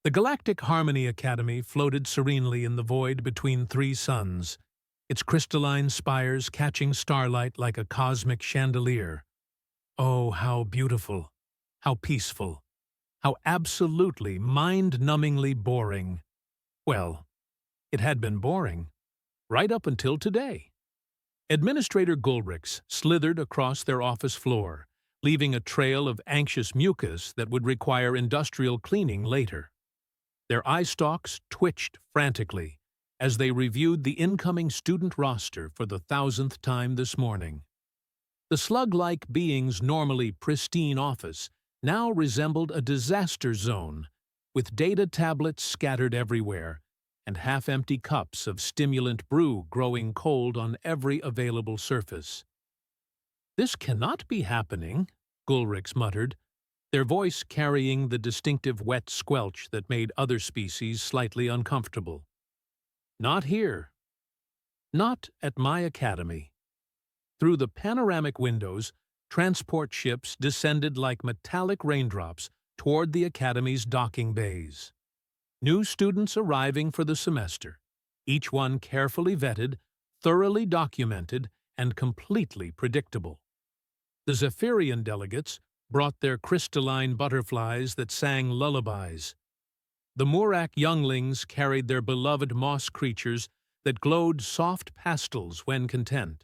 The Galactic Harmony Academy floated serenely in the void between three suns, its crystalline spires catching starlight like a cosmic chandelier. Oh, how beautiful, how peaceful, how absolutely mind-numbingly boring. Well, it had been boring, right up until today. Administrator Gulrix slithered across their office floor, leaving a trail of anxious mucus that would require industrial cleaning later. Their eye stalks twitched frantically as they reviewed the incoming student roster for the 1,000th time this morning. The slug-like being's normally pristine office now resembled a disaster zone, with data tablets scattered everywhere and half-empty cups of stimulant brew growing cold on every available surface. "This cannot be happening," Gulrix muttered, their voice carrying the distinctive wet squelch that made other species slightly uncomfortable. "Not here. Not at my academy." Through the panoramic windows, transport ships descended like metallic raindrops toward the academy's docking bays. New students arriving for the semester, each one carefully vetted, thoroughly documented, and completely predictable. The Zephyrian delegates brought their crystalline butterflies that sang lullabies. The Murak younglings carried their beloved moss creatures that glowed soft pastels when content.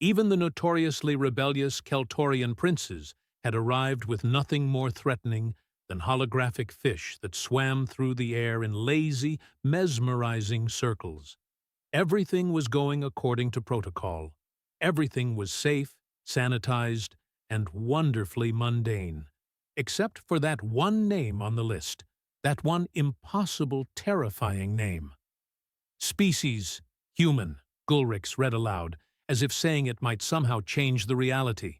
Even the notoriously rebellious Keltorian princes had arrived with nothing more threatening than holographic fish that swam through the air in lazy, mesmerizing circles. Everything was going according to protocol. Everything was safe, sanitized, and wonderfully mundane, except for that one name on the list, that one impossible, terrifying name. "Species, human," Gulrix read aloud, as if saying it might somehow change the reality.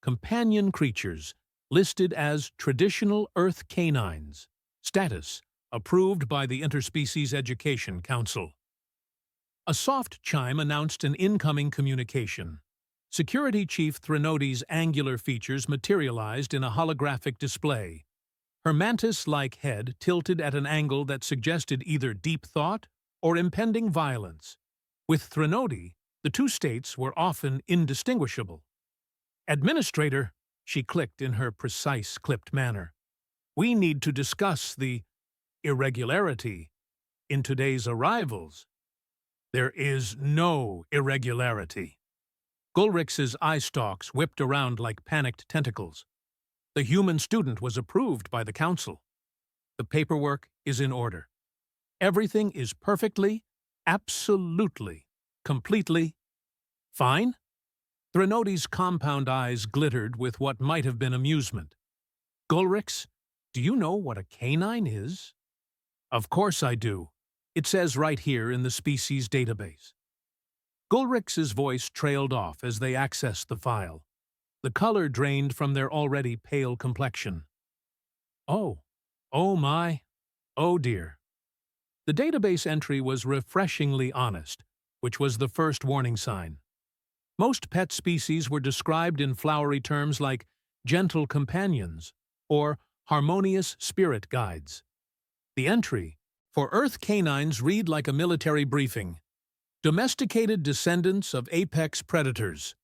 "Companion creatures, listed as traditional Earth canines. Status, approved by the Interspecies Education Council." A soft chime announced an incoming communication. Security Chief Threnodi's angular features materialized in a holographic display. Her mantis-like head tilted at an angle that suggested either deep thought or impending violence. With Threnody, the two states were often indistinguishable. "Administrator," she clicked in her precise, clipped manner, "we need to discuss the irregularity in today's arrivals." "There is no irregularity." Gulrix's eye stalks whipped around like panicked tentacles. "The human student was approved by the council. The paperwork is in order. Everything is perfectly, absolutely, completely fine." Threnodi's compound eyes glittered with what might have been amusement. "Gulrix, do you know what a canine is?" "Of course I do. It says right here in the species database." Gulrix's voice trailed off as they accessed the file. The color drained from their already pale complexion. "Oh my, oh dear." The database entry was refreshingly honest, which was the first warning sign. Most pet species were described in flowery terms like gentle companions or harmonious spirit guides. The entry, "For Earth canines read like a military briefing. Domesticated descendants of apex predators.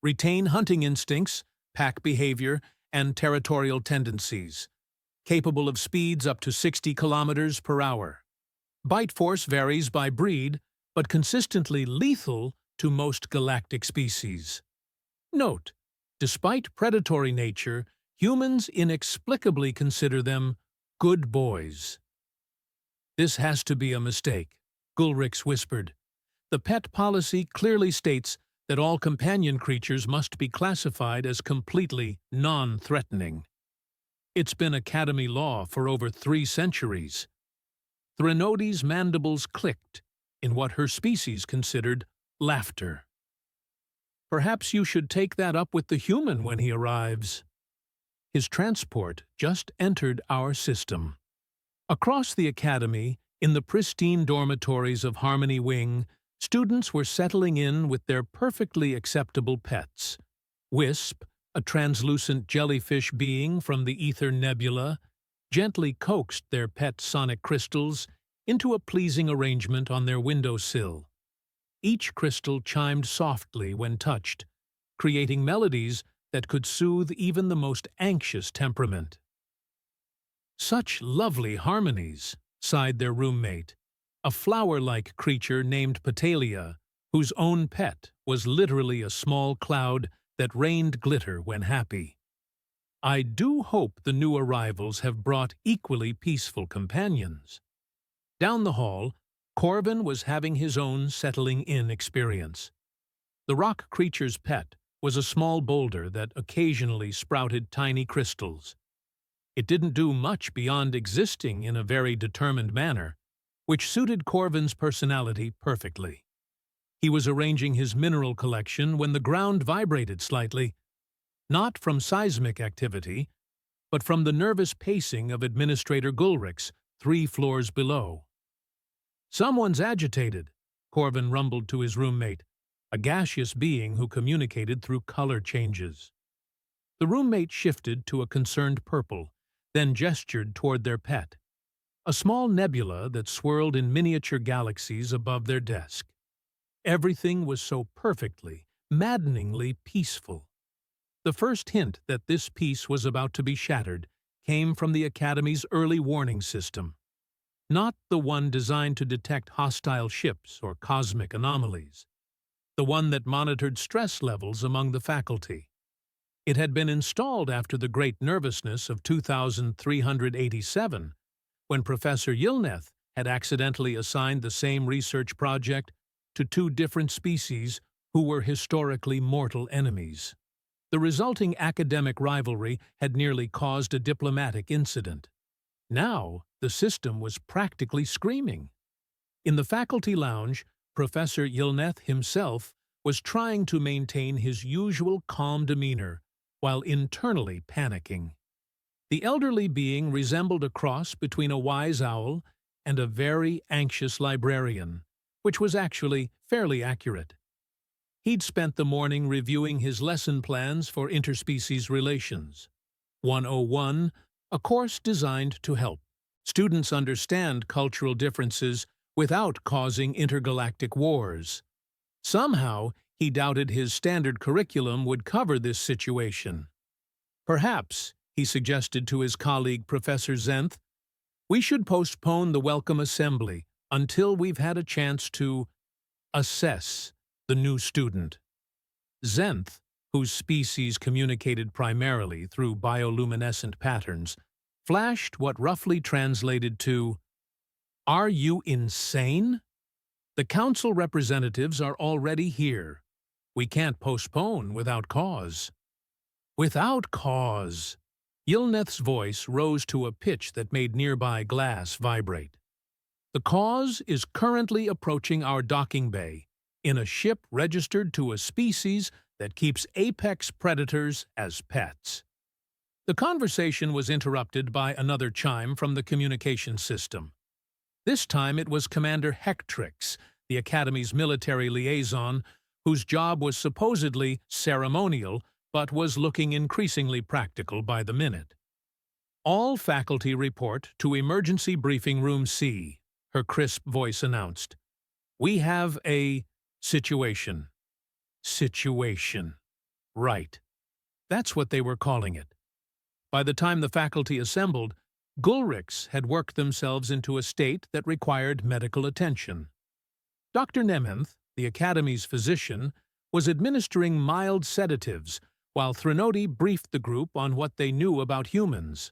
Retain hunting instincts, pack behavior, and territorial tendencies. Capable of speeds up to 60 kilometers per hour. Bite force varies by breed, but consistently lethal to most galactic species. Note, despite predatory nature, humans inexplicably consider them good boys." "This has to be a mistake," Gulrix whispered. "The pet policy clearly states that all companion creatures must be classified as completely non-threatening. It's been Academy law for over 3 centuries. Threnodi's mandibles clicked in what her species considered laughter. "Perhaps you should take that up with the human when he arrives." His transport just entered our system. Across the Academy, in the pristine dormitories of Harmony Wing, students were settling in with their perfectly acceptable pets. Wisp, a translucent jellyfish being from the Ether Nebula, gently coaxed their pet sonic crystals into a pleasing arrangement on their windowsill. Each crystal chimed softly when touched, creating melodies that could soothe even the most anxious temperament. "Such lovely harmonies," sighed their roommate, a flower-like creature named Petalia, whose own pet was literally a small cloud that rained glitter when happy. "I do hope the new arrivals have brought equally peaceful companions." Down the hall, Corvin was having his own settling-in experience. The rock creature's pet was a small boulder that occasionally sprouted tiny crystals. It didn't do much beyond existing in a very determined manner, which suited Corvin's personality perfectly. He was arranging his mineral collection when the ground vibrated slightly, not from seismic activity, but from the nervous pacing of Administrator Gulrich 3 floors below. "Someone's agitated," Corvin rumbled to his roommate, a gaseous being who communicated through color changes. The roommate shifted to a concerned purple, then gestured toward their pet, a small nebula that swirled in miniature galaxies above their desk. Everything was so perfectly, maddeningly peaceful. The first hint that this peace was about to be shattered came from the Academy's early warning system, not the one designed to detect hostile ships or cosmic anomalies, the one that monitored stress levels among the faculty. It had been installed after the great nervousness of 2387, when Professor Yilneth had accidentally assigned the same research project to 2 different species who were historically mortal enemies. The resulting academic rivalry had nearly caused a diplomatic incident. Now, the system was practically screaming. In the faculty lounge, Professor Yilneth himself was trying to maintain his usual calm demeanor while internally panicking. The elderly being resembled a cross between a wise owl and a very anxious librarian, which was actually fairly accurate. He'd spent the morning reviewing his lesson plans for interspecies relations. 101, a course designed to help students understand cultural differences without causing intergalactic wars. Somehow, he doubted his standard curriculum would cover this situation. "Perhaps," he suggested to his colleague Professor Zenth, "we should postpone the welcome assembly until we've had a chance to assess the new student." Zenth, whose species communicated primarily through bioluminescent patterns, flashed what roughly translated to, "Are you insane? The council representatives are already here. We can't postpone without cause." "Without cause." Yilneth's voice rose to a pitch that made nearby glass vibrate. "The cause is currently approaching our docking bay in a ship registered to a species that keeps apex predators as pets." The conversation was interrupted by another chime from the communication system. This time it was Commander Hectrix, the Academy's military liaison, whose job was supposedly ceremonial but was looking increasingly practical by the minute. "All faculty report to Emergency Briefing Room C," her crisp voice announced. "We have a situation." Situation. Right. That's what they were calling it. By the time the faculty assembled, Gulrichs had worked themselves into a state that required medical attention. Dr. Nementh, the Academy's physician, was administering mild sedatives, while Threnody briefed the group on what they knew about humans.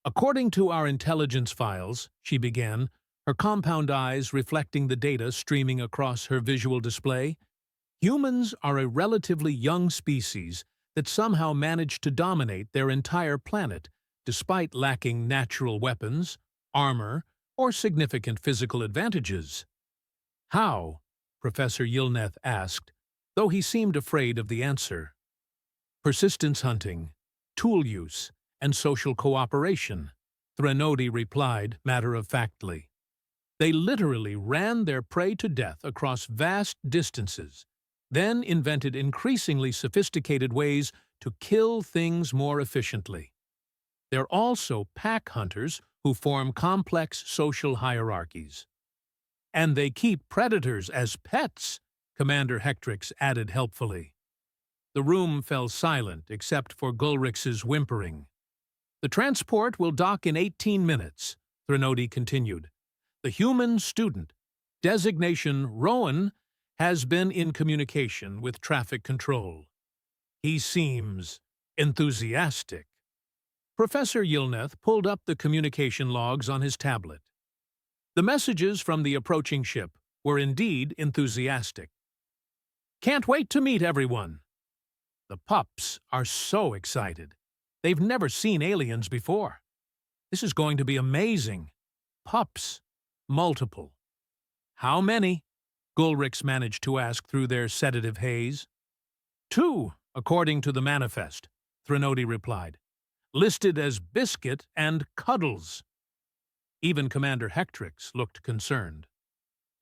"According to our intelligence files," she began, her compound eyes reflecting the data streaming across her visual display, "humans are a relatively young species that somehow managed to dominate their entire planet despite lacking natural weapons, armor, or significant physical advantages." "How?" Professor Yilneth asked, though he seemed afraid of the answer. "Persistence hunting, tool use, and social cooperation," Threnody replied matter-of-factly. "They literally ran their prey to death across vast distances, then invented increasingly sophisticated ways to kill things more efficiently. They're also pack hunters who form complex social hierarchies. And they keep predators as pets, Commander Hectrix added helpfully. The room fell silent except for Gulrix's whimpering. The transport will dock in 18 minutes, Threnody continued. The human student, designation Rowan, has been in communication with traffic control. He seems enthusiastic. Professor Yilneth pulled up the communication logs on his tablet. The messages from the approaching ship were indeed enthusiastic. Can't wait to meet everyone. The pups are so excited. They've never seen aliens before. This is going to be amazing. Pups. Multiple. How many? Gulrix managed to ask through their sedative haze. 2, according to the manifest, Threnody replied. Listed as Biscuit and Cuddles. Even Commander Hectrix looked concerned.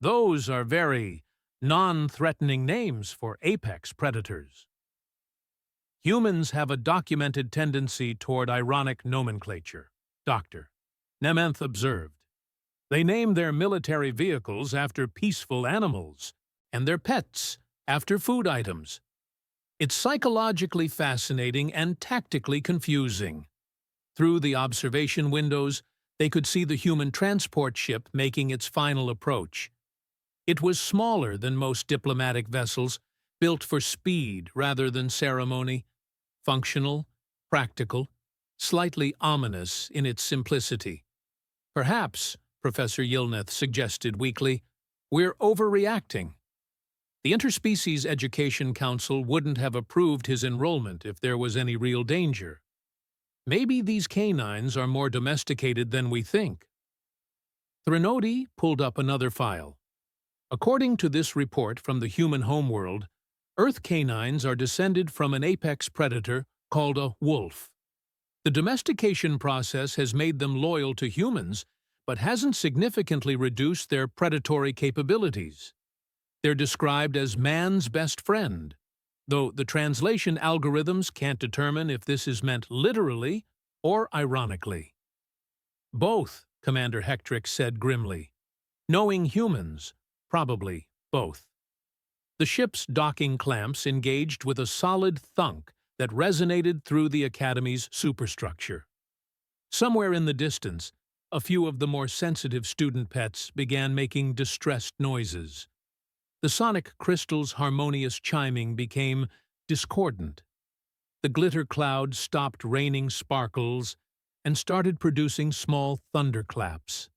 Those are very non-threatening names for apex predators. Humans have a documented tendency toward ironic nomenclature, Dr. Nementh observed. They name their military vehicles after peaceful animals, and their pets after food items. It's psychologically fascinating and tactically confusing. Through the observation windows, they could see the human transport ship making its final approach. It was smaller than most diplomatic vessels, built for speed rather than ceremony, functional, practical, slightly ominous in its simplicity. Perhaps, Professor Yilneth suggested weakly, we're overreacting. The Interspecies Education Council wouldn't have approved his enrollment if there was any real danger. Maybe these canines are more domesticated than we think. Threnody pulled up another file. According to this report from the human homeworld, Earth canines are descended from an apex predator called a wolf. The domestication process has made them loyal to humans, but hasn't significantly reduced their predatory capabilities. They're described as man's best friend, though the translation algorithms can't determine if this is meant literally or ironically. Both, Commander Hectrix said grimly. Knowing humans, probably both. The ship's docking clamps engaged with a solid thunk that resonated through the Academy's superstructure. Somewhere in the distance, a few of the more sensitive student pets began making distressed noises. The sonic crystal's harmonious chiming became discordant. The glitter cloud stopped raining sparkles and started producing small thunderclaps.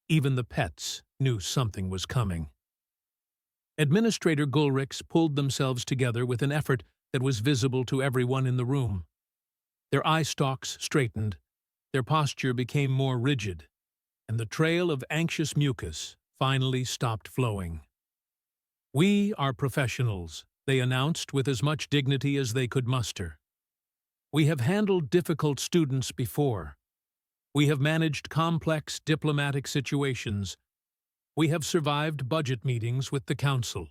Even the pets knew something was coming. Administrator Gulrix pulled themselves together with an effort that was visible to everyone in the room. Their eye stalks straightened, their posture became more rigid, and the trail of anxious mucus finally stopped flowing. We are professionals, they announced with as much dignity as they could muster. We have handled difficult students before. We have managed complex diplomatic situations. We have survived budget meetings with the Council.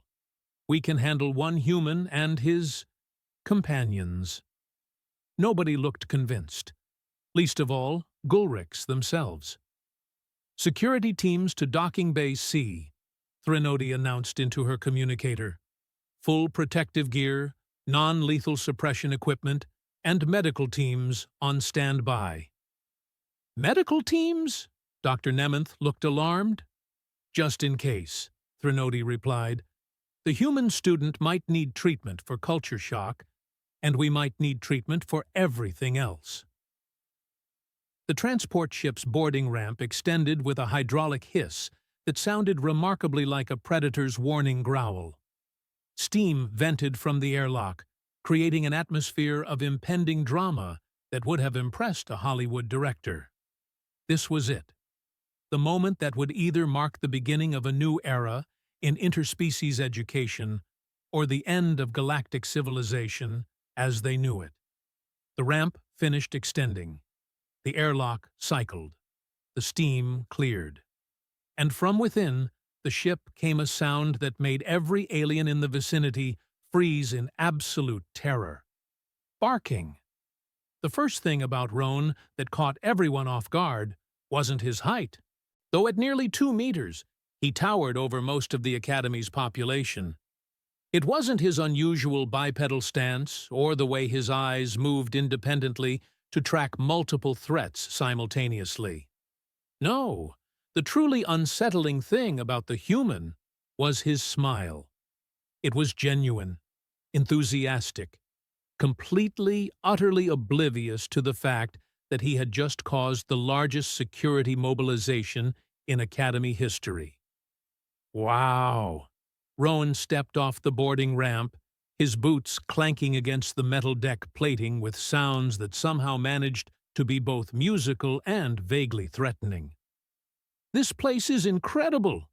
We can handle one human and his companions. Nobody looked convinced, least of all Gulrix themselves. Security teams to Docking Bay C, Threnody announced into her communicator. Full protective gear, non-lethal suppression equipment, and medical teams on standby. Medical teams? Dr. Nementh looked alarmed. Just in case, Threnody replied. The human student might need treatment for culture shock, and we might need treatment for everything else. The transport ship's boarding ramp extended with a hydraulic hiss that sounded remarkably like a predator's warning growl. Steam vented from the airlock, creating an atmosphere of impending drama that would have impressed a Hollywood director. This was it. The moment that would either mark the beginning of a new era in interspecies education or the end of galactic civilization as they knew it. The ramp finished extending. The airlock cycled. The steam cleared. And from within, the ship came a sound that made every alien in the vicinity freeze in absolute terror. Barking. The first thing about Rowan that caught everyone off guard wasn't his height. Though at nearly 2 meters, he towered over most of the Academy's population. It wasn't his unusual bipedal stance or the way his eyes moved independently to track multiple threats simultaneously. No, the truly unsettling thing about the human was his smile. It was genuine, enthusiastic, completely, utterly oblivious to the fact that he had just caused the largest security mobilization in Academy history. Wow! Rowan stepped off the boarding ramp, his boots clanking against the metal deck plating with sounds that somehow managed to be both musical and vaguely threatening. This place is incredible!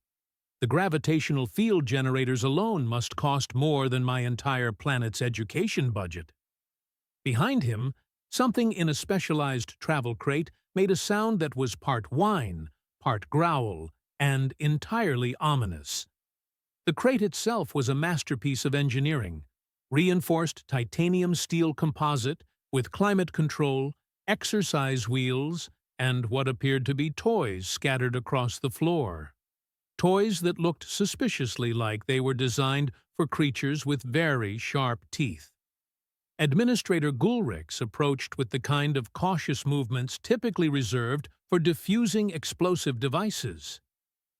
The gravitational field generators alone must cost more than my entire planet's education budget. Behind him, something in a specialized travel crate made a sound that was part whine, part growl, and entirely ominous. The crate itself was a masterpiece of engineering, reinforced titanium steel composite with climate control, exercise wheels, and what appeared to be toys scattered across the floor. Toys that looked suspiciously like they were designed for creatures with very sharp teeth. Administrator Gulrix approached with the kind of cautious movements typically reserved for defusing explosive devices.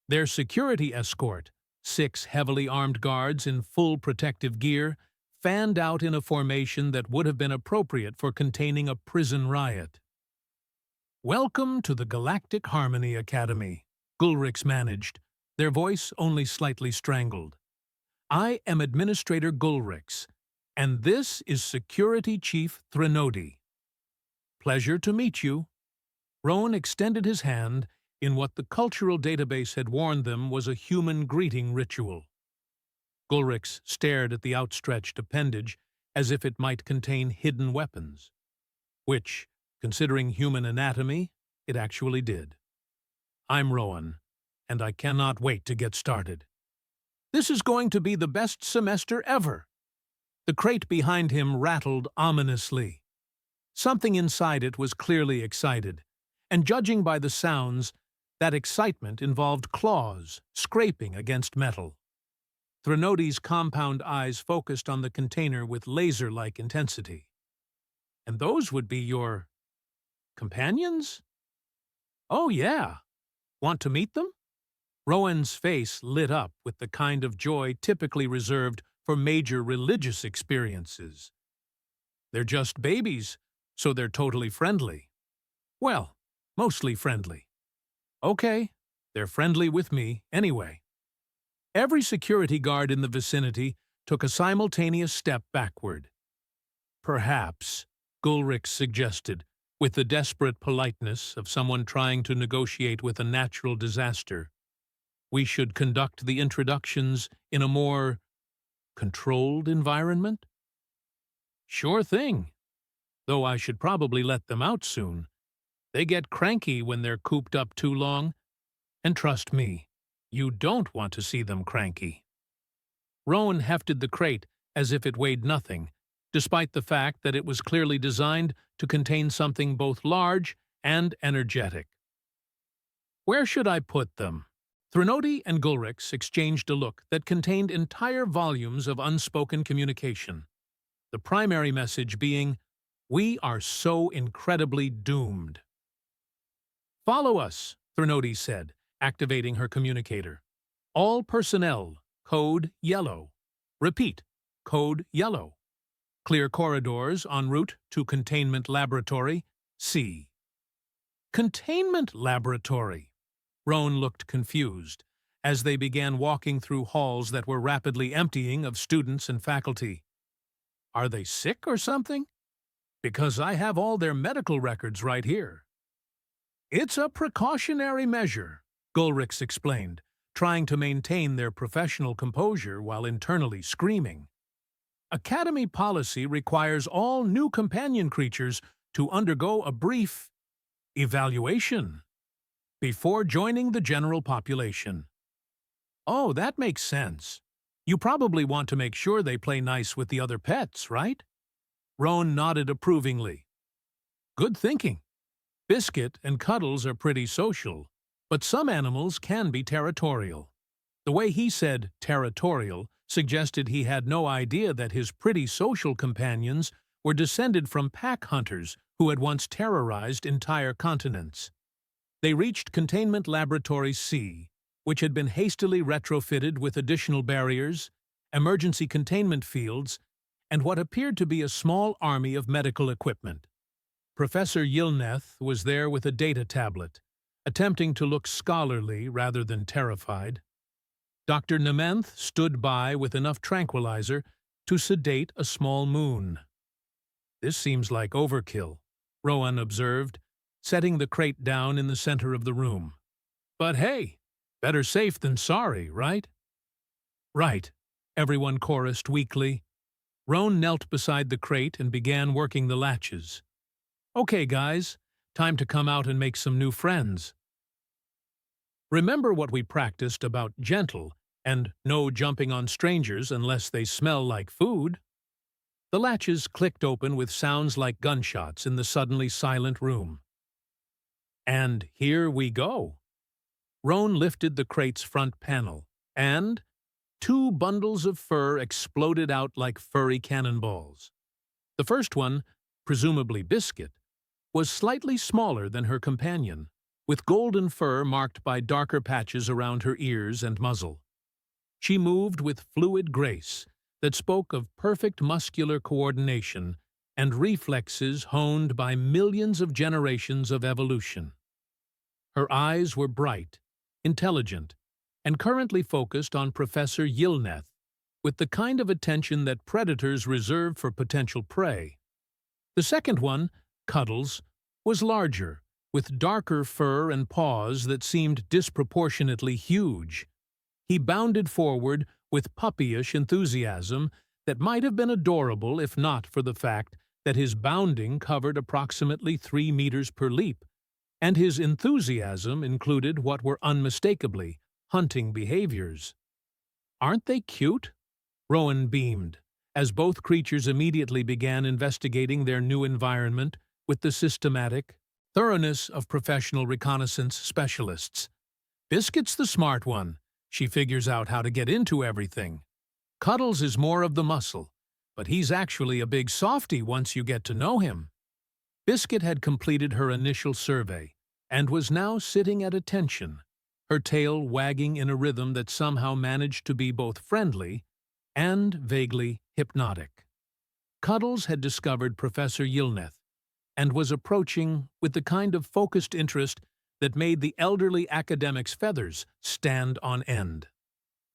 Their security escort, 6 heavily armed guards in full protective gear, fanned out in a formation that would have been appropriate for containing a prison riot. "Welcome to the Galactic Harmony Academy," Gulrix managed, their voice only slightly strangled. "I am Administrator Gulrix, and this is Security Chief Threnody. Pleasure to meet you." Rowan extended his hand in what the cultural database had warned them was a human greeting ritual. Gulrix stared at the outstretched appendage as if it might contain hidden weapons, which, considering human anatomy, it actually did. "I'm Rowan, and I cannot wait to get started. This is going to be the best semester ever." The crate behind him rattled ominously. Something inside it was clearly excited, and judging by the sounds, that excitement involved claws scraping against metal. Threnody's compound eyes focused on the container with laser-like intensity. "And those would be your companions?" "Oh, yeah. Want to meet them?" Rowan's face lit up with the kind of joy typically reserved for major religious experiences. "They're just babies, so they're totally friendly." "Well, mostly friendly." "Okay, they're friendly with me anyway." Every security guard in the vicinity took a simultaneous step backward. "Perhaps," Gulrix suggested, with the desperate politeness of someone trying to negotiate with a natural disaster, "we should conduct the introductions in a more controlled environment?" "Sure thing. Though I should probably let them out soon. They get cranky when they're cooped up too long. And trust me, you don't want to see them cranky." Rowan hefted the crate as if it weighed nothing, despite the fact that it was clearly designed to contain something both large and energetic. "Where should I put them?" Threnody and Gulrix exchanged a look that contained entire volumes of unspoken communication, the primary message being, "We are so incredibly doomed." "Follow us," Threnody said, activating her communicator. "All personnel, code yellow. Repeat, code yellow. Clear corridors en route to Containment Laboratory, C." Containment Laboratory? Rowan looked confused as they began walking through halls that were rapidly emptying of students and faculty. "Are they sick or something? Because I have all their medical records right here." "It's a precautionary measure," Gulrix explained, trying to maintain their professional composure while internally screaming. "Academy policy requires all new companion creatures to undergo a brief evaluation before joining the general population." "Oh, that makes sense. You probably want to make sure they play nice with the other pets, right?" Rowan nodded approvingly. Good thinking. Biscuit and Cuddles are pretty social, but some animals can be territorial. The way he said territorial suggested he had no idea that his pretty social companions were descended from pack hunters who had once terrorized entire continents. They reached Containment Laboratory C, which had been hastily retrofitted with additional barriers, emergency containment fields, and what appeared to be a small army of medical equipment. Professor Yilneth was there with a data tablet, attempting to look scholarly rather than terrified. Dr. Nementh stood by with enough tranquilizer to sedate a small moon. "This seems like overkill," Rowan observed, setting the crate down in the center of the room. "But hey, better safe than sorry, right?" "Right," everyone chorused weakly. Rowan knelt beside the crate and began working the latches. "Okay, guys, time to come out and make some new friends. Remember what we practiced about gentle and no jumping on strangers unless they smell like food?" The latches clicked open with sounds like gunshots in the suddenly silent room. And here we go. Rowan lifted the crate's front panel, and 2 bundles of fur exploded out like furry cannonballs. The first one, presumably Biscuit, was slightly smaller than her companion, with golden fur marked by darker patches around her ears and muzzle. She moved with fluid grace that spoke of perfect muscular coordination and reflexes honed by millions of generations of evolution. Her eyes were bright, intelligent, and currently focused on Professor Yilneth, with the kind of attention that predators reserve for potential prey. The second one, Cuddles, was larger, with darker fur and paws that seemed disproportionately huge. He bounded forward with puppyish enthusiasm that might have been adorable if not for the fact that his bounding covered approximately 3 meters per leap, and his enthusiasm included what were unmistakably hunting behaviors. "Aren't they cute?" Rowan beamed, as both creatures immediately began investigating their new environment with the systematic thoroughness of professional reconnaissance specialists. "Biscuit's the smart one. She figures out how to get into everything. Cuddles is more of the muscle, but he's actually a big softy once you get to know him." Biscuit had completed her initial survey and was now sitting at attention, her tail wagging in a rhythm that somehow managed to be both friendly and vaguely hypnotic. Cuddles had discovered Professor Yilneth and was approaching with the kind of focused interest that made the elderly academic's feathers stand on end.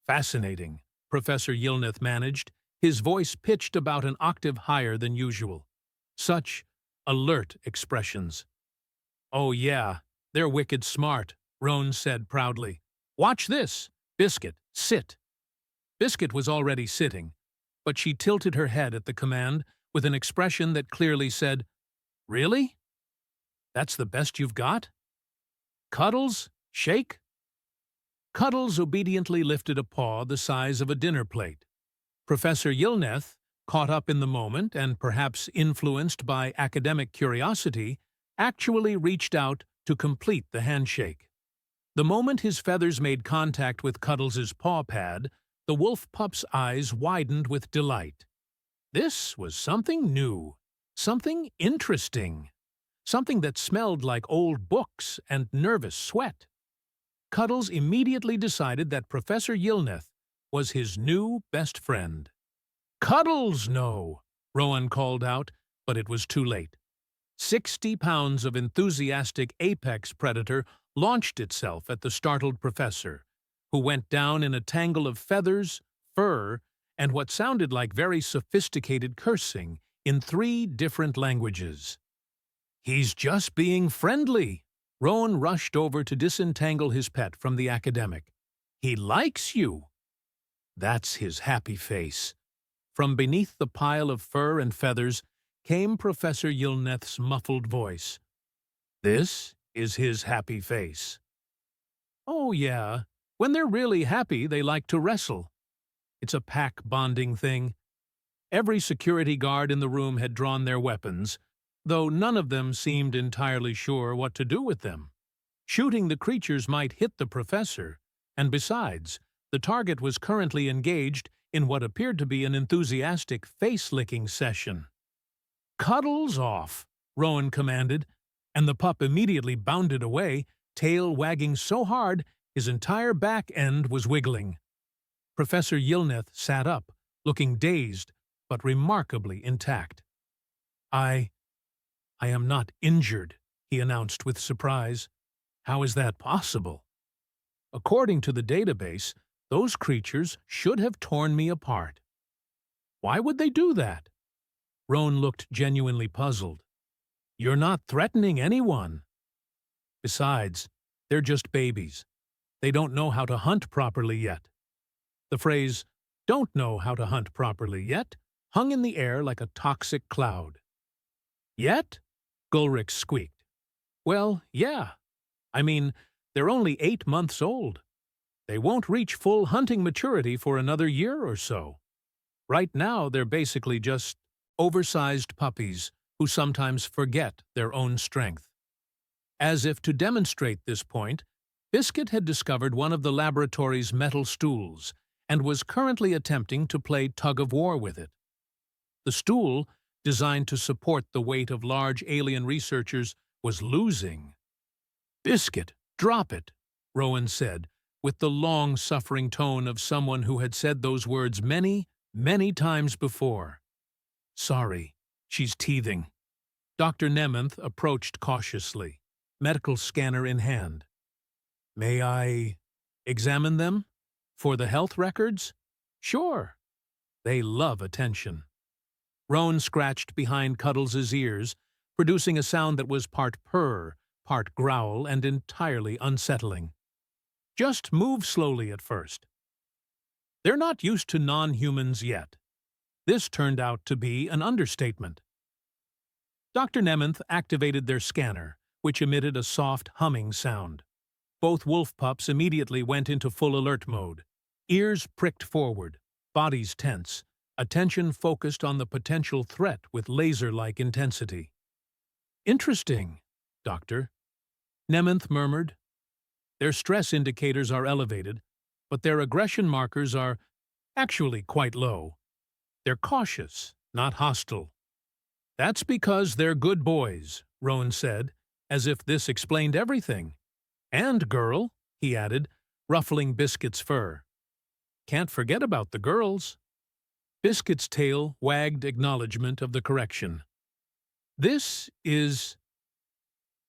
"Fascinating," Professor Yilneth managed, his voice pitched about an octave higher than usual. "Such alert expressions." "Oh yeah, they're wicked smart," Rowan said proudly. "Watch this. Biscuit, sit." Biscuit was already sitting, but she tilted her head at the command with an expression that clearly said, "Really? That's the best you've got? Cuddles, shake?" Cuddles obediently lifted a paw the size of a dinner plate. Professor Yilneth, caught up in the moment and perhaps influenced by academic curiosity, actually reached out to complete the handshake. The moment his feathers made contact with Cuddles's paw pad, the wolf pup's eyes widened with delight. This was something new, something interesting, something that smelled like old books and nervous sweat. Cuddles immediately decided that Professor Yilneth was his new best friend. "Cuddles, no!" Rowan called out, but it was too late. 60 pounds of enthusiastic apex predator launched itself at the startled professor, who went down in a tangle of feathers, fur, and what sounded like very sophisticated cursing in 3 different languages. "He's just being friendly." Rowan rushed over to disentangle his pet from the academic. "He likes you." That's his happy face. From beneath the pile of fur and feathers came Professor Yilneth's muffled voice. "This is his happy face." "Oh yeah, when they're really happy they like to wrestle. It's a pack bonding thing." Every security guard in the room had drawn their weapons, though none of them seemed entirely sure what to do with them. Shooting the creatures might hit the professor, and besides, the target was currently engaged in what appeared to be an enthusiastic face-licking session. "Cuddles off," Rowan commanded, and the pup immediately bounded away, tail wagging so hard his entire back end was wiggling. Professor Yilneth sat up, looking dazed but remarkably intact. I am not injured," he announced with surprise. "How is that possible? According to the database, those creatures should have torn me apart. Why would they do that?" Rowan looked genuinely puzzled. "You're not threatening anyone. Besides, they're just babies. They don't know how to hunt properly yet." The phrase, "don't know how to hunt properly yet," hung in the air like a toxic cloud. "Yet?" Gulrich squeaked. "Well, yeah. I mean, they're only 8 months old. They won't reach full hunting maturity for another year or so. Right now, they're basically just oversized puppies who sometimes forget their own strength." As if to demonstrate this point, Biscuit had discovered one of the laboratory's metal stools and was currently attempting to play tug-of-war with it. The stool, designed to support the weight of large alien researchers, was losing. "Biscuit, drop it," Rowan said, with the long-suffering tone of someone who had said those words many, many times before. "Sorry, she's teething." Dr. Nemeth approached cautiously, medical scanner in hand. "May I examine them? For the health records?" "Sure." They love attention. Rowan scratched behind Cuddles' ears, producing a sound that was part purr, part growl, and entirely unsettling. "Just move slowly at first." They're not used to non-humans yet. This turned out to be an understatement. Dr. Nemeth activated their scanner, which emitted a soft humming sound. Both wolf pups immediately went into full alert mode. Ears pricked forward, bodies tense, attention focused on the potential threat with laser-like intensity. "Interesting, Doctor," Nemeth murmured. "Their stress indicators are elevated, but their aggression markers are actually quite low. They're cautious, not hostile." "That's because they're good boys," Rowan said, as if this explained everything. "And girl," he added, ruffling Biscuit's fur. "Can't forget about the girls." Biscuit's tail wagged acknowledgement of the correction. "This is—"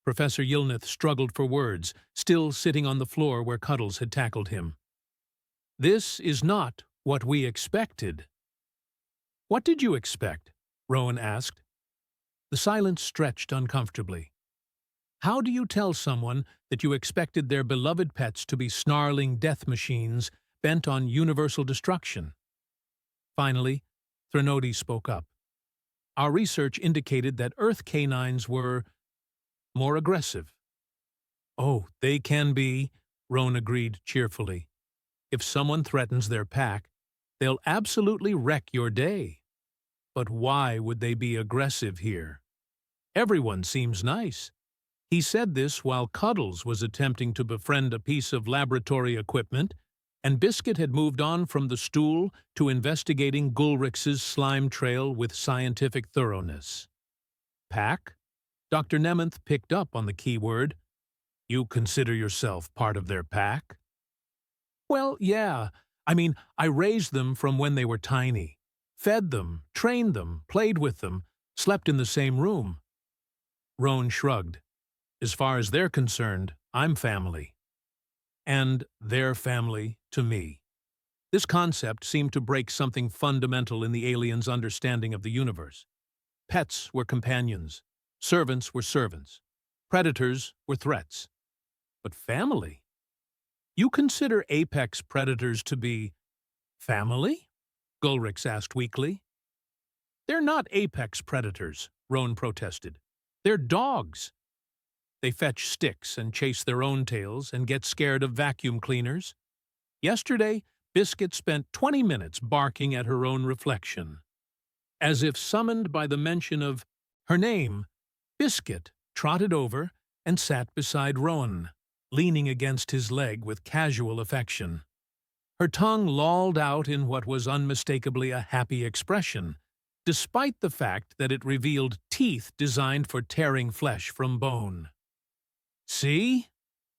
Professor Yilneth struggled for words, still sitting on the floor where Cuddles had tackled him. "This is not what we expected." "What did you expect?" Rowan asked. The silence stretched uncomfortably. How do you tell someone that you expected their beloved pets to be snarling death machines bent on universal destruction? Finally, Threnody spoke up. "Our research indicated that Earth canines were more aggressive." "Oh, they can be," Rowan agreed cheerfully. "If someone threatens their pack, they'll absolutely wreck your day. But why would they be aggressive here? Everyone seems nice." He said this while Cuddles was attempting to befriend a piece of laboratory equipment, and Biscuit had moved on from the stool to investigating Gulrich's slime trail with scientific thoroughness. "Pack?" Dr. Nemeth picked up on the key word. "You consider yourself part of their pack?" "Well, yeah. I mean, I raised them from when they were tiny. Fed them, trained them, played with them, slept in the same room." Rowan shrugged. "As far as they're concerned, I'm family. And they're family to me." This concept seemed to break something fundamental in the aliens' understanding of the universe. Pets were companions. Servants were servants. Predators were threats. But family? You consider apex predators to be family? Gulrich asked weakly. "They're not apex predators," Rowan protested. "They're dogs. They fetch sticks and chase their own tails and get scared of vacuum cleaners. Yesterday, Biscuit spent 20 minutes barking at her own reflection. As if summoned by the mention of her name, Biscuit trotted over and sat beside Rowan, leaning against his leg with casual affection. Her tongue lolled out in what was unmistakably a happy expression, despite the fact that it revealed teeth designed for tearing flesh from bone. See?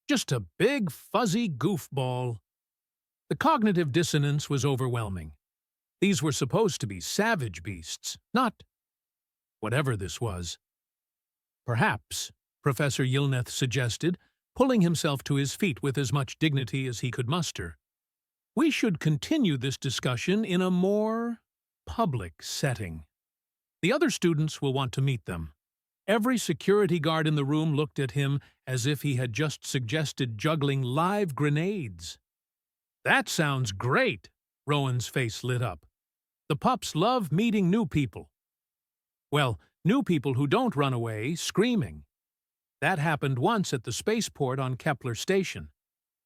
Just a big, fuzzy goofball. The cognitive dissonance was overwhelming. These were supposed to be savage beasts, not whatever this was. Perhaps, Professor Yilneth suggested, pulling himself to his feet with as much dignity as he could muster, we should continue this discussion in a more public setting. The other students will want to meet them. Every security guard in the room looked at him as if he had just suggested juggling live grenades. That sounds great, Rowan's face lit up. The pups love meeting new people. Well, new people who don't run away screaming. That happened once at the spaceport on Kepler Station,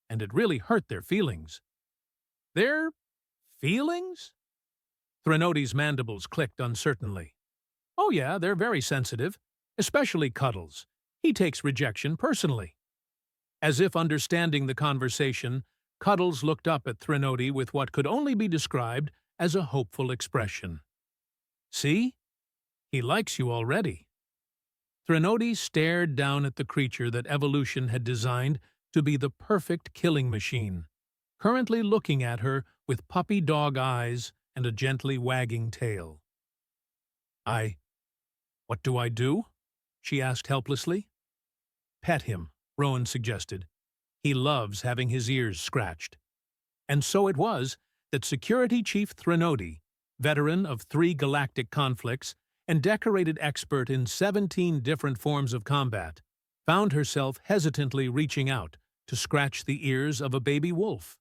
and it really hurt their feelings. Their feelings? Threnodi's mandibles clicked uncertainly. Oh yeah, they're very sensitive, especially Cuddles. He takes rejection personally. As if understanding the conversation, Cuddles looked up at Threnody with what could only be described as a hopeful expression. See? He likes you already. Threnody stared down at the creature that evolution had designed to be the perfect killing machine, currently looking at her with puppy dog eyes and a gently wagging tail. What do I do? She asked helplessly. Pet him, Rowan suggested. He loves having his ears scratched. And so it was that Security Chief Threnody, veteran of 3 galactic conflicts and decorated expert in 17 different forms of combat, found herself hesitantly reaching out to scratch the ears of a baby wolf.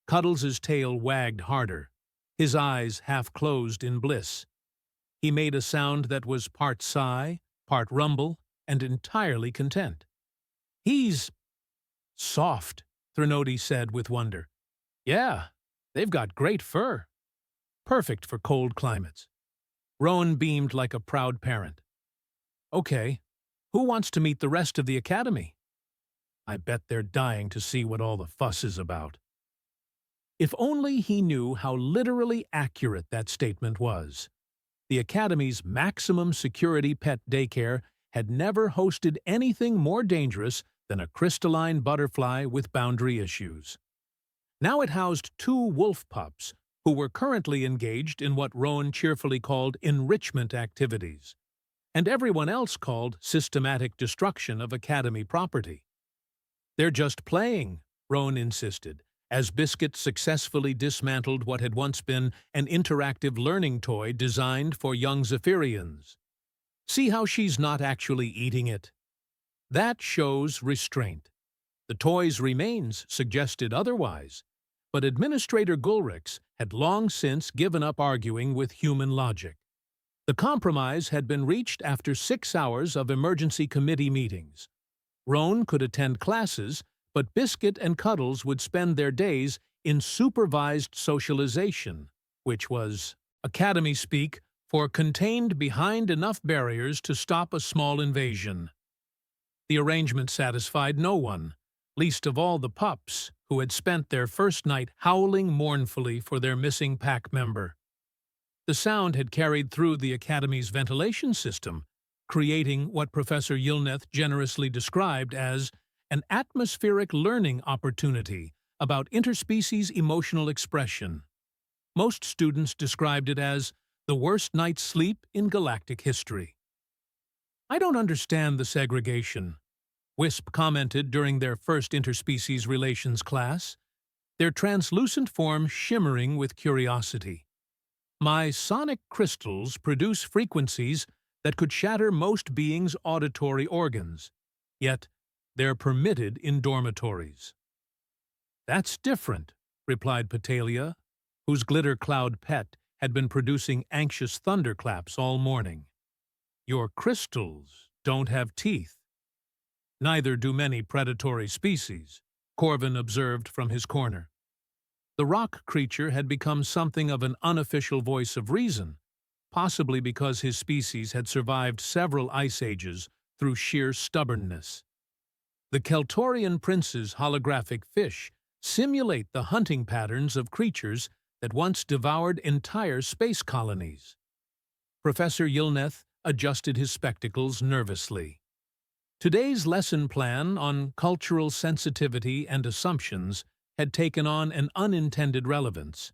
Cuddles' tail wagged harder, his eyes half closed in bliss. He made a sound that was part sigh, part rumble, and entirely content. He's soft, Threnody said with wonder. Yeah, they've got great fur. Perfect for cold climates. Rowan beamed like a proud parent. Okay, who wants to meet the rest of the academy? I bet they're dying to see what all the fuss is about. If only he knew how literally accurate that statement was. The Academy's maximum security pet daycare had never hosted anything more dangerous than a crystalline butterfly with boundary issues. Now it housed 2 wolf pups who were currently engaged in what Rowan cheerfully called enrichment activities, and everyone else called systematic destruction of Academy property. They're just playing, Rowan insisted, as Biscuit successfully dismantled what had once been an interactive learning toy designed for young Zephyrians. See how she's not actually eating it? That shows restraint. The toy's remains suggested otherwise, but Administrator Gulrix had long since given up arguing with human logic. The compromise had been reached after 6 hours of emergency committee meetings. Rowan could attend classes, but Biscuit and Cuddles would spend their days in supervised socialization, which was Academy speak for contained behind enough barriers to stop a small invasion. The arrangement satisfied no one, least of all the pups, who had spent their first night howling mournfully for their missing pack member. The sound had carried through the Academy's ventilation system, creating what Professor Yilneth generously described as an atmospheric learning opportunity about interspecies emotional expression. Most students described it as the worst night's sleep in galactic history. I don't understand the segregation, Wisp commented during their first interspecies relations class, their translucent form shimmering with curiosity. My sonic crystals produce frequencies that could shatter most beings' auditory organs, yet they're permitted in dormitories. That's different, replied Petalia, whose glitter cloud pet had been producing anxious thunderclaps all morning. Your crystals don't have teeth. Neither do many predatory species, Corvin observed from his corner. The rock creature had become something of an unofficial voice of reason, possibly because his species had survived several ice ages through sheer stubbornness. The Keltorian prince's holographic fish simulate the hunting patterns of creatures that once devoured entire space colonies. Professor Yilneth adjusted his spectacles nervously. Today's lesson plan on cultural sensitivity and assumptions had taken on an unintended relevance.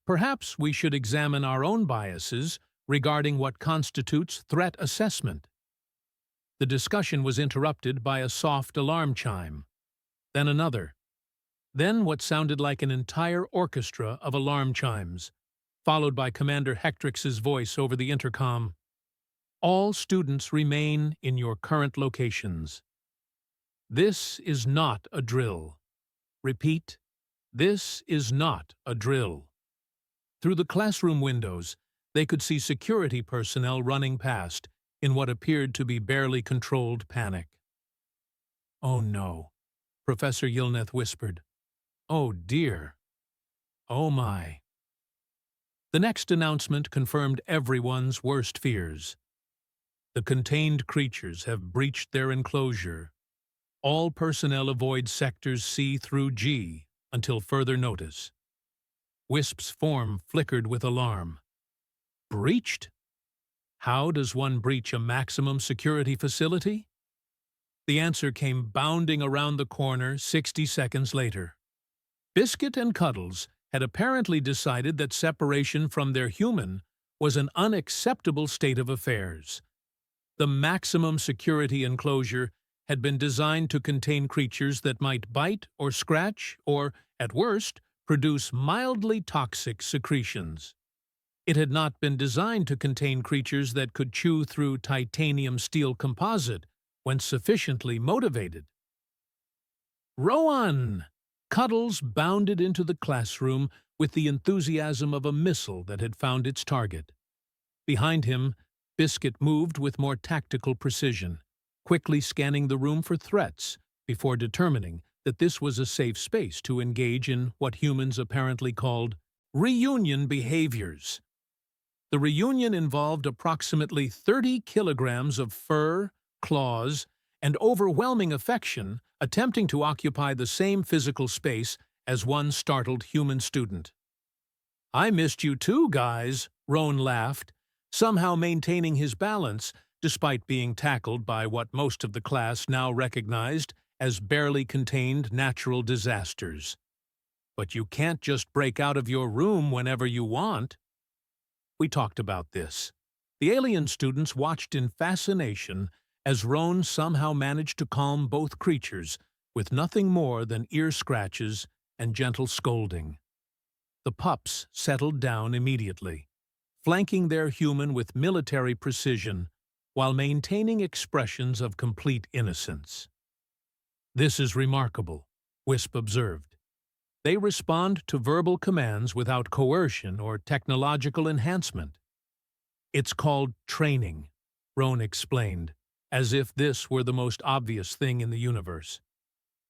Perhaps we should examine our own biases regarding what constitutes threat assessment. The discussion was interrupted by a soft alarm chime, then another, then what sounded like an entire orchestra of alarm chimes, followed by Commander Hectrix's voice over the intercom. All students remain in your current locations. This is not a drill. Repeat, this is not a drill. Through the classroom windows, they could see security personnel running past in what appeared to be barely controlled panic. "Oh no," Professor Yilneth whispered. "Oh dear. Oh my." The next announcement confirmed everyone's worst fears. The contained creatures have breached their enclosure. All personnel avoid sectors C through G until further notice. Wisp's form flickered with alarm. Breached? How does one breach a maximum security facility? The answer came bounding around the corner 60 seconds later. Biscuit and Cuddles had apparently decided that separation from their human was an unacceptable state of affairs. The maximum security enclosure had been designed to contain creatures that might bite or scratch or, at worst, produce mildly toxic secretions. It had not been designed to contain creatures that could chew through titanium steel composite when sufficiently motivated. "Rowan!" Cuddles bounded into the classroom with the enthusiasm of a missile that had found its target. Behind him, Biscuit moved with more tactical precision, quickly scanning the room for threats before determining that this was a safe space to engage in what humans apparently called reunion behaviors. The reunion involved approximately 30 kilograms of fur, claws, and overwhelming affection attempting to occupy the same physical space as one startled human student. "I missed you too, guys," Rowan laughed, somehow maintaining his balance despite being tackled by what most of the class now recognized as barely contained natural disasters. "But you can't just break out of your room whenever you want." We talked about this. The alien students watched in fascination as Rowan somehow managed to calm both creatures with nothing more than ear scratches and gentle scolding. The pups settled down immediately, flanking their human with military precision while maintaining expressions of complete innocence. "This is remarkable," Wisp observed. "They respond to verbal commands without coercion or technological enhancement." "It's called training," Rowan explained, as if this were the most obvious thing in the universe.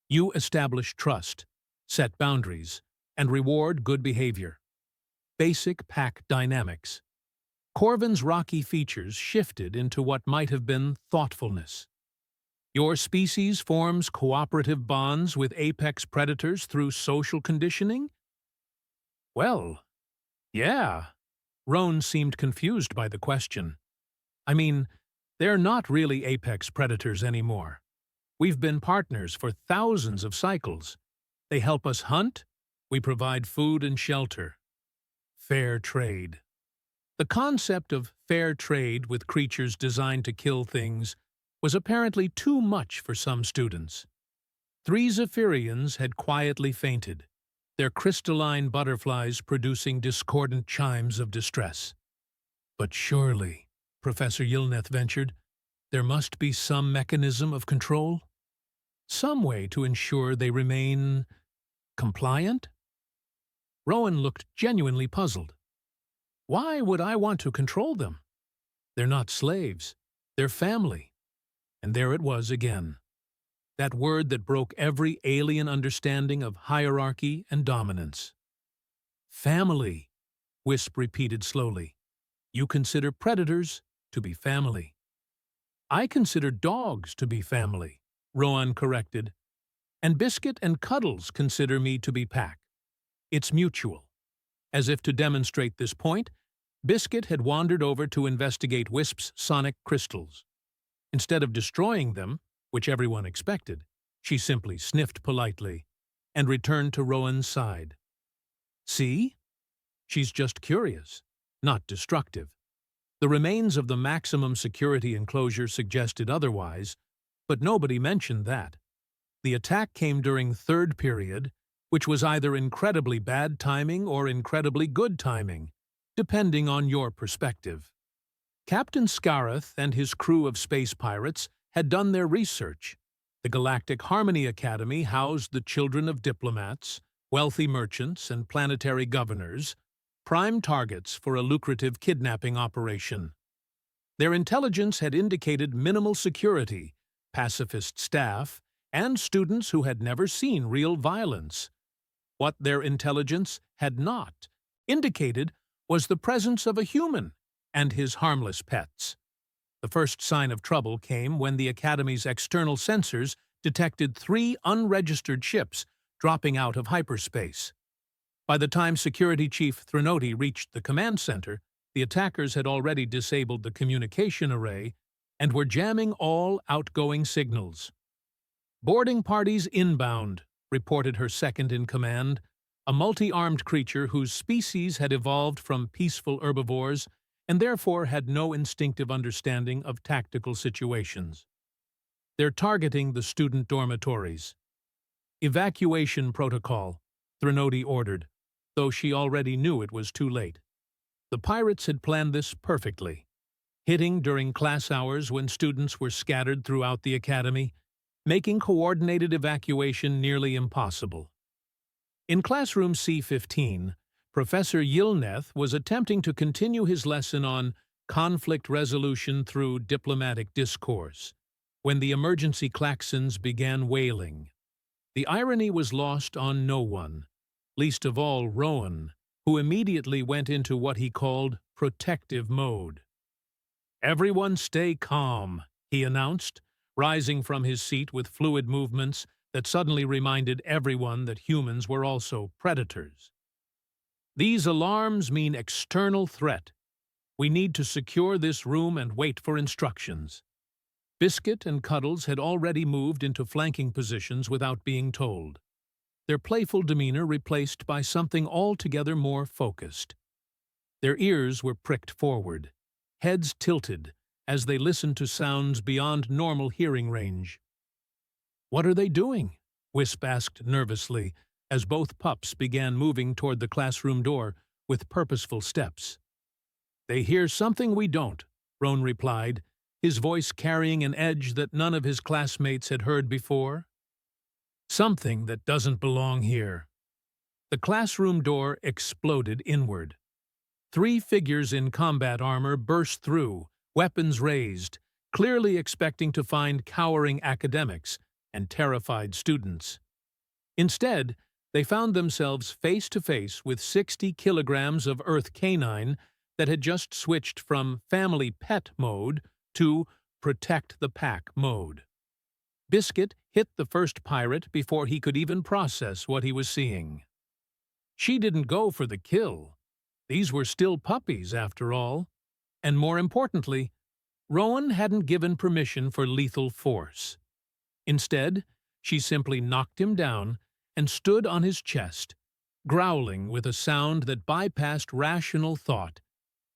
"You establish trust, set boundaries, and reward good behavior. Basic pack dynamics." Corvin's rocky features shifted into what might have been thoughtfulness. "Your species forms cooperative bonds with apex predators through social conditioning?" "Well, yeah." Rowan seemed confused by the question. "I mean, they're not really apex predators anymore. We've been partners for thousands of cycles. They help us hunt, we provide food and shelter. Fair trade." The concept of fair trade with creatures designed to kill things was apparently too much for some students. 3 Zephyrians had quietly fainted, their crystalline butterflies producing discordant chimes of distress. "But surely," Professor Yilneth ventured, "there must be some mechanism of control? Some way to ensure they remain compliant?" Rowan looked genuinely puzzled. "Why would I want to control them? They're not slaves, they're family." And there it was again. That word that broke every alien understanding of hierarchy and dominance. "Family," Wisp repeated slowly. You consider predators to be family. I consider dogs to be family, Rowan corrected. And Biscuit and Cuddles consider me to be pack. It's mutual. As if to demonstrate this point, Biscuit had wandered over to investigate Wisp's sonic crystals. Instead of destroying them, which everyone expected, she simply sniffed politely and returned to Rowan's side. See? She's just curious, not destructive. The remains of the maximum security enclosure suggested otherwise, but nobody mentioned that. The attack came during third period, which was either incredibly bad timing or incredibly good timing, depending on your perspective. Captain Scareth and his crew of space pirates had done their research. The Galactic Harmony Academy housed the children of diplomats, wealthy merchants, and planetary governors, prime targets for a lucrative kidnapping operation. Their intelligence had indicated minimal security, pacifist staff, and students who had never seen real violence. What their intelligence had not indicated was the presence of a human and his harmless pets. The first sign of trouble came when the Academy's external sensors detected 3 unregistered ships dropping out of hyperspace. By the time Security Chief Threnody reached the command center, the attackers had already disabled the communication array and were jamming all outgoing signals. "Boarding parties inbound," reported her second-in-command, a multi-armed creature whose species had evolved from peaceful herbivores and therefore had no instinctive understanding of tactical situations. "They're targeting the student dormitories." "Evacuation protocol," Threnody ordered, though she already knew it was too late. The pirates had planned this perfectly, hitting during class hours when students were scattered throughout the academy, making coordinated evacuation nearly impossible. In classroom C-15, Professor Yilneth was attempting to continue his lesson on conflict resolution through diplomatic discourse, when the emergency klaxons began wailing. The irony was lost on no one, least of all Rowan, who immediately went into what he called protective mode. "Everyone stay calm," he announced, rising from his seat with fluid movements that suddenly reminded everyone that humans were also predators. "These alarms mean external threat. We need to secure this room and wait for instructions." Biscuit and Cuddles had already moved into flanking positions without being told, their playful demeanor replaced by something altogether more focused. Their ears were pricked forward, heads tilted, as they listened to sounds beyond normal hearing range. "What are they doing?" Wisp asked nervously, as both pups began moving toward the classroom door with purposeful steps. "They hear something we don't," Rowan replied, his voice carrying an edge that none of his classmates had heard before. "Something that doesn't belong here." The classroom door exploded inward. 3 figures in combat armor burst through, weapons raised, clearly expecting to find cowering academics and terrified students. Instead, they found themselves face to face with 60 kilograms of Earth Canine that had just switched from family pet mode to protect the pack mode. Biscuit hit the first pirate before he could even process what he was seeing. She didn't go for the kill. These were still puppies, after all. And more importantly, Rowan hadn't given permission for lethal force. Instead, she simply knocked him down and stood on his chest, growling with a sound that bypassed rational thought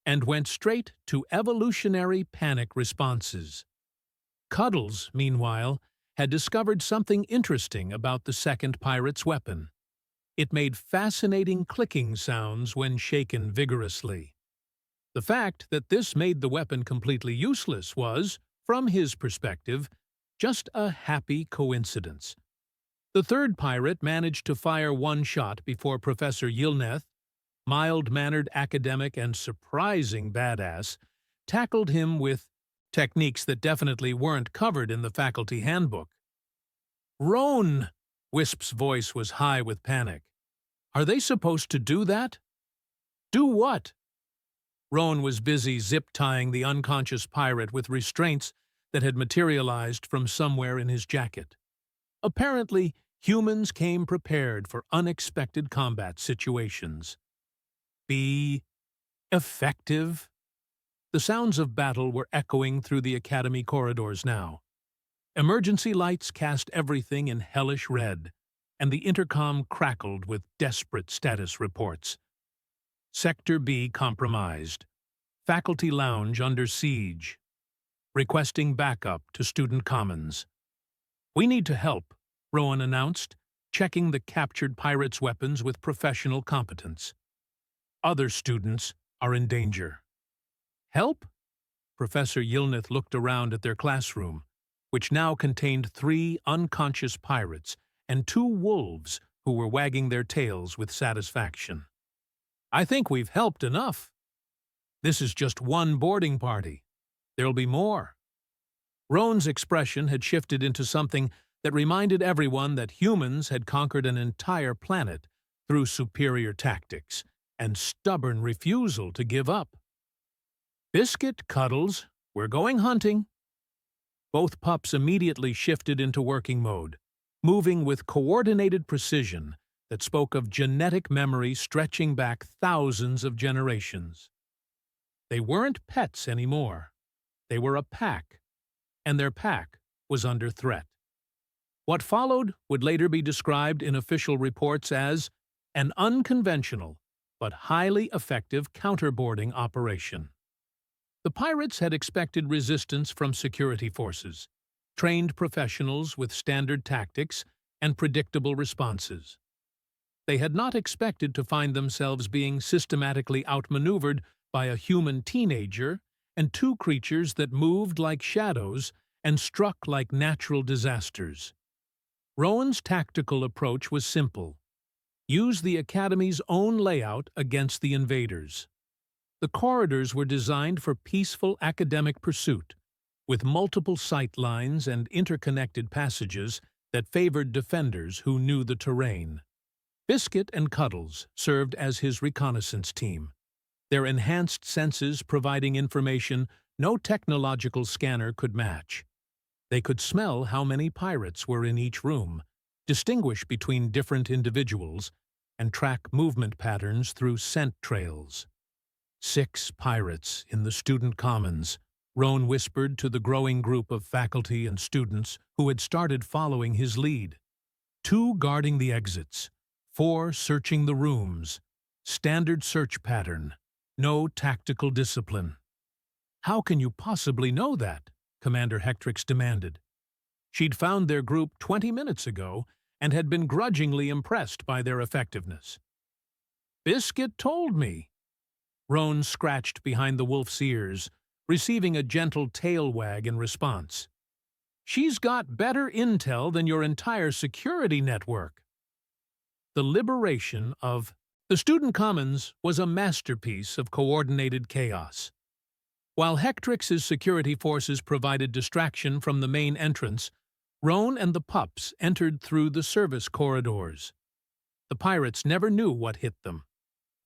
and went straight to evolutionary panic responses. Cuddles, meanwhile, had discovered something interesting about the second pirate's weapon. It made fascinating clicking sounds when shaken vigorously. The fact that this made the weapon completely useless was, from his perspective, just a happy coincidence. The third pirate managed to fire one shot before Professor Yilneth, mild-mannered academic and surprising badass, tackled him with techniques that definitely weren't covered in the faculty handbook. "Rowan!" Wisp's voice was high with panic. "Are they supposed to do that?" "Do what?" Rowan was busy zip-tying the unconscious pirate with restraints that had materialized from somewhere in his jacket. Apparently, humans came prepared for unexpected combat situations. Be effective? The sounds of battle were echoing through the academy corridors now. Emergency lights cast everything in hellish red, and the intercom crackled with desperate status reports. Sector B compromised. Faculty Lounge under siege. Requesting backup to Student Commons. "We need to help," Rowan announced, checking the captured pirates' weapons with professional competence. "Other students are in danger." "Help?" Professor Yilnith looked around at their classroom, which now contained 3 unconscious pirates and 2 wolves who were wagging their tails with satisfaction. "I think we've helped enough. This is just one boarding party. There'll be more." Rowan's expression had shifted into something that reminded everyone that humans had conquered an entire planet through superior tactics and stubborn refusal to give up. "Biscuit, Cuddles, we're going hunting." Both pups immediately shifted into working mode, moving with coordinated precision that spoke of genetic memory stretching back thousands of generations. They weren't pets anymore. They were a pack, and their pack was under threat. What followed would later be described in official reports as an unconventional but highly effective counterboarding operation. The pirates had expected resistance from security forces, trained professionals with standard tactics and predictable responses. They had not expected to find themselves being systematically outmaneuvered by a human teenager and 2 creatures that moved like shadows and struck like natural disasters. Rowan's tactical approach was simple. Use the Academy's own layout against the invaders. The corridors were designed for peaceful academic pursuit, with multiple sight lines and interconnected passages that favored defenders who knew the terrain. Biscuit and Cuddles served as his reconnaissance team, their enhanced senses providing information no technological scanner could match. They could smell how many pirates were in each room, distinguish between different individuals, and track movement patterns through scent trails. 6 pirates in the student commons, Rowan whispered to the growing group of faculty and students who had started following his lead. 2 guarding the exits, 4 searching the rooms. Standard search pattern. No tactical discipline. "How can you possibly know that?" Commander Hectrix demanded. She'd found their group 20 minutes ago and had been grudgingly impressed by their effectiveness. "Biscuit told me." Rowan scratched behind the wolf's ears, receiving a gentle tail wag in response. "She's got better intel than your entire security network." The liberation of the Student Commons was a masterpiece of coordinated chaos. While Hectrix's security forces provided distraction from the main entrance, Rowan and the pups entered through the service corridors. The pirates never knew what hit them.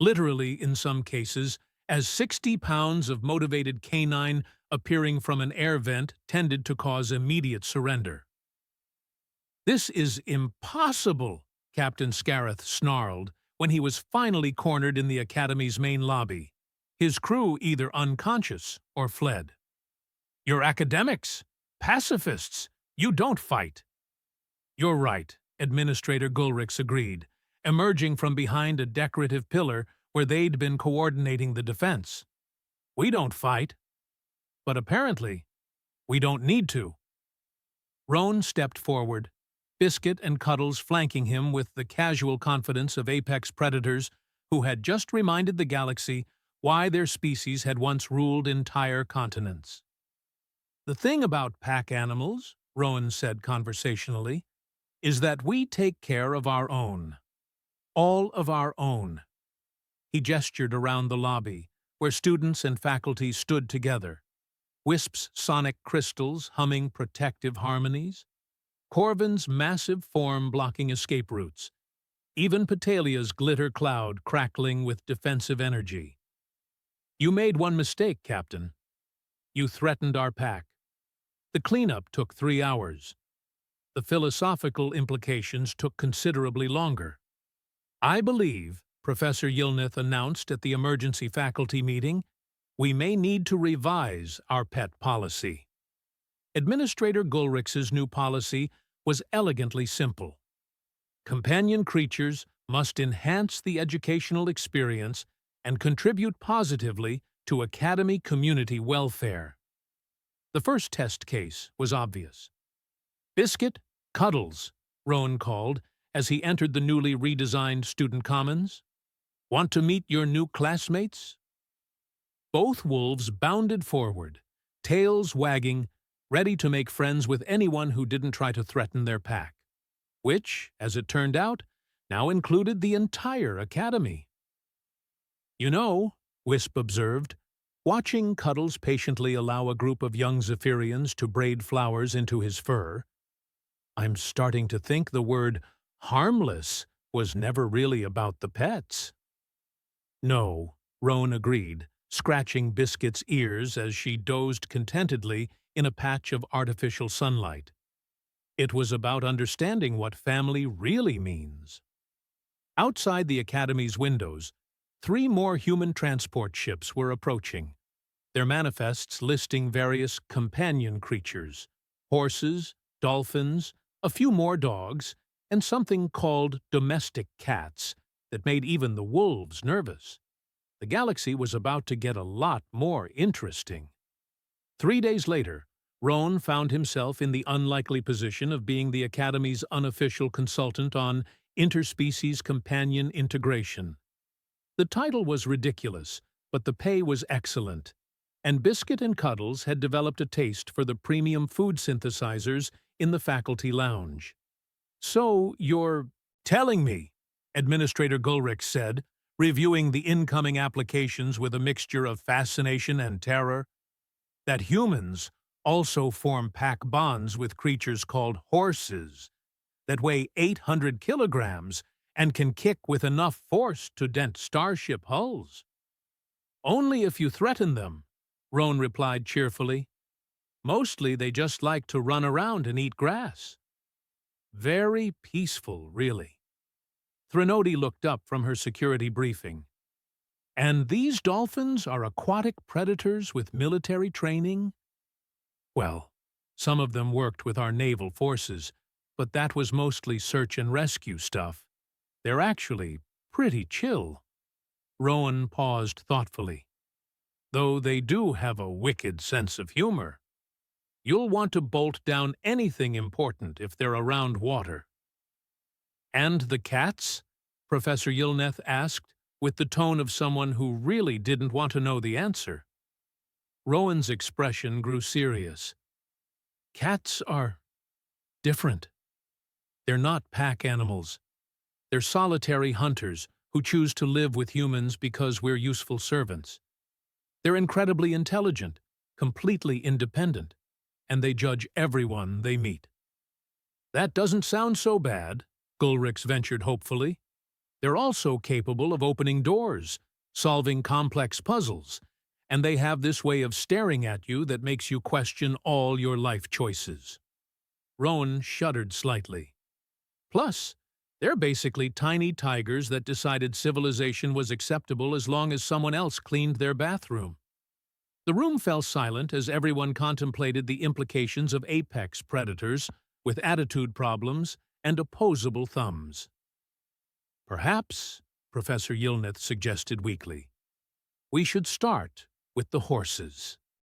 Literally, in some cases, as 60 pounds of motivated canine appearing from an air vent tended to cause immediate surrender. "This is impossible," Captain Scareth snarled when he was finally cornered in the Academy's main lobby, his crew either unconscious or fled. "You're academics, pacifists. You don't fight." "You're right," Administrator Gulrix agreed, emerging from behind a decorative pillar where they'd been coordinating the defense. "We don't fight. But apparently, we don't need to." Rowan stepped forward, Biscuit and Cuddles flanking him with the casual confidence of apex predators who had just reminded the galaxy why their species had once ruled entire continents. "The thing about pack animals," Rowan said conversationally, "is that we take care of our own. All of our own." He gestured around the lobby, where students and faculty stood together. Wisp's sonic crystals humming protective harmonies. Corvin's massive form blocking escape routes. Even Petalia's glitter cloud crackling with defensive energy. You made one mistake, Captain. You threatened our pack. The cleanup took 3 hours. The philosophical implications took considerably longer. I believe, Professor Yilnith announced at the emergency faculty meeting, we may need to revise our pet policy. Administrator Gulrich's new policy was elegantly simple. Companion creatures must enhance the educational experience and contribute positively to Academy community welfare. The first test case was obvious. Biscuit, Cuddles, Rowan called as he entered the newly redesigned student commons. Want to meet your new classmates? Both wolves bounded forward, tails wagging, ready to make friends with anyone who didn't try to threaten their pack, which, as it turned out, now included the entire academy. You know, Wisp observed, watching Cuddles patiently allow a group of young Zephyrians to braid flowers into his fur, I'm starting to think the word harmless was never really about the pets. No, Rowan agreed, scratching Biscuit's ears as she dozed contentedly in a patch of artificial sunlight. It was about understanding what family really means. Outside the Academy's windows, 3 more human transport ships were approaching, their manifests listing various companion creatures, horses, dolphins, a few more dogs, and something called domestic cats that made even the wolves nervous. The galaxy was about to get a lot more interesting. 3 days later, Rowan found himself in the unlikely position of being the Academy's unofficial consultant on interspecies companion integration. The title was ridiculous, but the pay was excellent, and Biscuit and Cuddles had developed a taste for the premium food synthesizers in the faculty lounge. So you're telling me, Administrator Gulrich said, reviewing the incoming applications with a mixture of fascination and terror, that humans also form pack bonds with creatures called horses that weigh 800 kilograms and can kick with enough force to dent starship hulls. Only if you threaten them, Rowan replied cheerfully. Mostly they just like to run around and eat grass. Very peaceful, really. Threnody looked up from her security briefing. And these dolphins are aquatic predators with military training? Well, some of them worked with our naval forces, but that was mostly search and rescue stuff. They're actually pretty chill. Rowan paused thoughtfully. Though they do have a wicked sense of humor. You'll want to bolt down anything important if they're around water. And the cats? Professor Yilnith asked, with the tone of someone who really didn't want to know the answer. Rowan's expression grew serious. Cats are different. They're not pack animals. They're solitary hunters who choose to live with humans because we're useful servants. They're incredibly intelligent, completely independent, and they judge everyone they meet. That doesn't sound so bad, Gulrich ventured hopefully. They're also capable of opening doors, solving complex puzzles, and they have this way of staring at you that makes you question all your life choices. Rowan shuddered slightly. Plus, they're basically tiny tigers that decided civilization was acceptable as long as someone else cleaned their bathroom. The room fell silent as everyone contemplated the implications of apex predators with attitude problems and opposable thumbs. Perhaps, Professor Yilnith suggested weakly, we should start with the horses.